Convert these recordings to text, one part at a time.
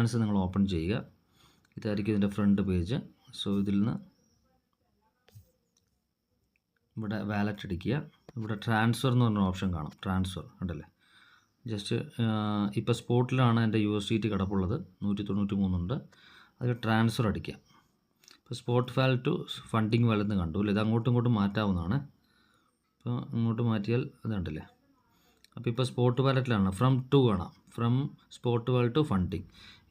Finance നിങ്ങൾ open ചെയ്യുക. ഇതായിരിക്കും ഇതിൻ്റെ ഫ്രണ്ട് പേജ്. സോ ഇതിൽ നിന്ന് ഇവിടെ വാലറ്റ് അടിക്കുക. ഇവിടെ ട്രാൻസ്ഫർ എന്ന് പറഞ്ഞ ഓപ്ഷൻ കാണും. ട്രാൻസ്ഫർ കണ്ടല്ലേ. ജസ്റ്റ് ഇപ്പോൾ സ്പോട്ടിലാണ് എൻ്റെ USDT കിടപ്പുള്ളത്. 193 ഉണ്ട്. അതിൽ ട്രാൻസ്ഫർ അടിക്കുക. ഇപ്പോൾ സ്പോട്ട് വാൽ ടു ഫണ്ടിങ് വാൽ എന്ന് കണ്ടു അല്ലേ. ഇത് അങ്ങോട്ടും ഇങ്ങോട്ടും മാറ്റാവുന്നതാണ്. ഇപ്പോൾ ഇങ്ങോട്ട് മാറ്റിയാൽ ഇത് കണ്ടില്ലേ. അപ്പോൾ ഇപ്പോൾ സ്പോട്ട് വാലറ്റിലാണ് ഫ്രം ടു കാണാം. ഫ്രം സ്പോട്ട് വാൽ ടു ഫണ്ടിങ്.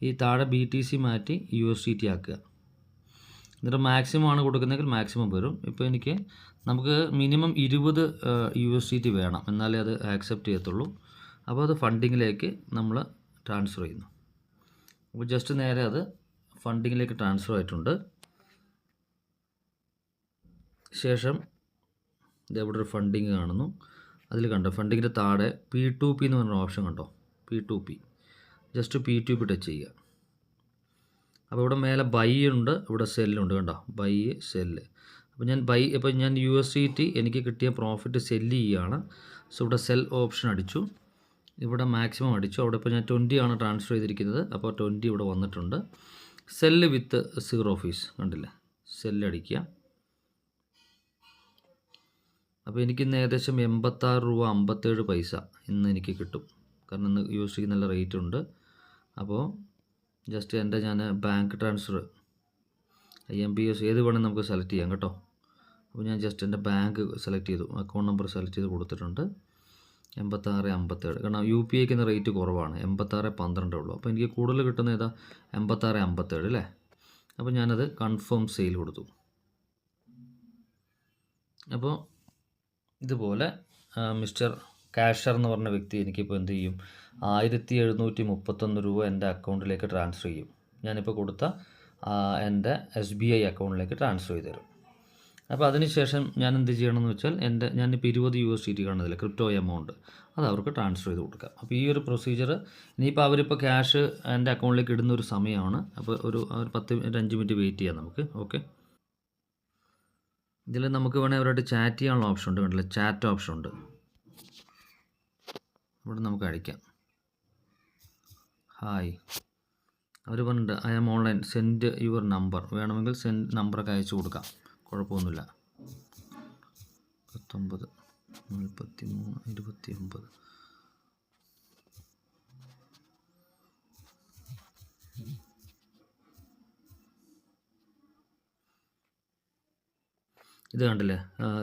ഈ താഴെ BTC മാറ്റി USDT ആക്കുക. എന്നിട്ട് മാക്സിമം ആണ് കൊടുക്കുന്നതെങ്കിൽ മാക്സിമം വരും. ഇപ്പോൾ നമുക്ക് മിനിമം 20 USDT വേണം, എന്നാലേ അത് ആക്സെപ്റ്റ് ചെയ്യത്തുള്ളൂ. അപ്പോൾ അത് ഫണ്ടിങ്ങിലേക്ക് നമ്മൾ ട്രാൻസ്ഫർ ചെയ്യുന്നു. അപ്പോൾ ജസ്റ്റ് നേരെ അത് ഫണ്ടിങ്ങിലേക്ക് ട്രാൻസ്ഫർ ആയിട്ടുണ്ട്. ശേഷം ഇതെവിടെ ഒരു ഫണ്ടിങ് കാണുന്നു. അതിൽ കണ്ടോ ഫണ്ടിങ്ങിൻ്റെ താഴെ P2P എന്ന് പറഞ്ഞ ഓപ്ഷൻ കണ്ടോ. P2P ജസ്റ്റ് P2P ടച്ച് ചെയ്യുക. അപ്പോൾ ഇവിടെ മേലെ ബൈ ഉണ്ട്, ഇവിടെ സെല്ലുണ്ട് കണ്ടോ. Buy sell. അപ്പോൾ ഞാൻ USDT എനിക്ക് കിട്ടിയ പ്രോഫിറ്റ് സെല്ല് ചെയ്യുകയാണ്. സോ ഇവിടെ സെൽ ഓപ്ഷൻ അടിച്ചു. ഇവിടെ മാക്സിമം അടിച്ചു. അവിടെ ഇപ്പോൾ ഞാൻ 20 ആണ് ട്രാൻസ്ഫർ ചെയ്തിരിക്കുന്നത്. അപ്പോൾ 20 ഇവിടെ വന്നിട്ടുണ്ട്. സെല്ല് വിത്ത് 0 ഫീസ് കണ്ടില്ലേ. സെല്ല് അടിക്കുക. അപ്പോൾ എനിക്കിന്ന് ഏകദേശം 86 രൂപ 57 പൈസ ഇന്ന് എനിക്ക് കിട്ടും. കാരണം ഇന്ന് USDT നല്ല റേറ്റ് ഉണ്ട്. അപ്പോൾ ജസ്റ്റ് ഞാൻ ബാങ്ക് ട്രാൻസ്ഫർ IMPS ഏത് വേണമെങ്കിൽ നമുക്ക് സെലക്ട് ചെയ്യാം കേട്ടോ. അപ്പോൾ ഞാൻ ജസ്റ്റ് എൻ്റെ ബാങ്ക് സെലക്ട് ചെയ്തു. അക്കൗണ്ട് നമ്പർ സെലക്ട് ചെയ്ത് കൊടുത്തിട്ടുണ്ട്. 86.57. കാരണം UPIക്ക് റേറ്റ് കുറവാണ്. 86.12 ഉള്ളൂ. അപ്പോൾ എനിക്ക് കൂടുതൽ കിട്ടുന്ന ഏതാ 86.57 അല്ലേ. അപ്പോൾ ഞാനത് കൺഫേം സെയിൽ കൊടുത്തു. അപ്പോൾ ഇതുപോലെ മിസ്റ്റർ കാഷർ എന്ന് പറഞ്ഞ വ്യക്തി എനിക്കിപ്പോൾ എന്ത് ചെയ്യും, 1731 രൂപ എൻ്റെ അക്കൗണ്ടിലേക്ക് ട്രാൻസ്ഫർ ചെയ്യും. ഞാനിപ്പോൾ കൊടുത്ത എൻ്റെ SBI അക്കൗണ്ടിലേക്ക് ട്രാൻസ്ഫർ ചെയ്ത് തരും. അപ്പോൾ അതിനുശേഷം ഞാൻ എന്ത് ചെയ്യണമെന്ന് വെച്ചാൽ ഞാനിപ്പോൾ 20 USDT കാണുന്നില്ല ക്രിപ്റ്റോ എമൗണ്ട്, അത് അവർക്ക് ട്രാൻസ്ഫർ ചെയ്ത് കൊടുക്കാം. അപ്പോൾ ഈ ഒരു പ്രൊസീജിയർ ഇനിയിപ്പോൾ അവരിപ്പോൾ ക്യാഷ് എൻ്റെ അക്കൗണ്ടിലേക്ക് ഇടുന്ന ഒരു സമയമാണ്. അപ്പോൾ ഒരു 5 മിനിറ്റ് വെയിറ്റ് ചെയ്യാം നമുക്ക്. ഓക്കെ. ഇതിൽ നമുക്ക് വേണമെങ്കിൽ അവരായിട്ട് ചാറ്റ് ചെയ്യാനുള്ള ഓപ്ഷൻ ഉണ്ട് കണ്ടില്ല. ചാറ്റ് ഓപ്ഷൻ ഉണ്ട്. ഇവിടെ നമുക്ക് അടിക്കാം. ഹായ്, അവർ പറഞ്ഞിട്ടുണ്ട് I am online, send your number. വേണമെങ്കിൽ സെൻഡ് നമ്പറൊക്കെ അയച്ചു കൊടുക്കാം, കുഴപ്പമൊന്നുമില്ല. 19 43 29. ഇത് കണ്ടില്ലേ,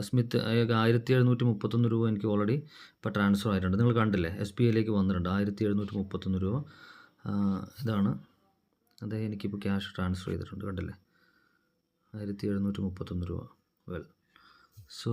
സ്മിത്ത് 1731 രൂപ എനിക്ക് ഓൾറെഡി ഇപ്പോൾ ട്രാൻസ്ഫർ ആയിട്ടുണ്ട്. നിങ്ങൾ കണ്ടില്ലേ, SBIയിലേക്ക് വന്നിട്ടുണ്ട് 1731 രൂപ. ഇതാണ് അദ്ദേഹം എനിക്കിപ്പോൾ ക്യാഷ് ട്രാൻസ്ഫർ ചെയ്തിട്ടുണ്ട്. കണ്ടില്ലേ, 1731 രൂപ. Well, so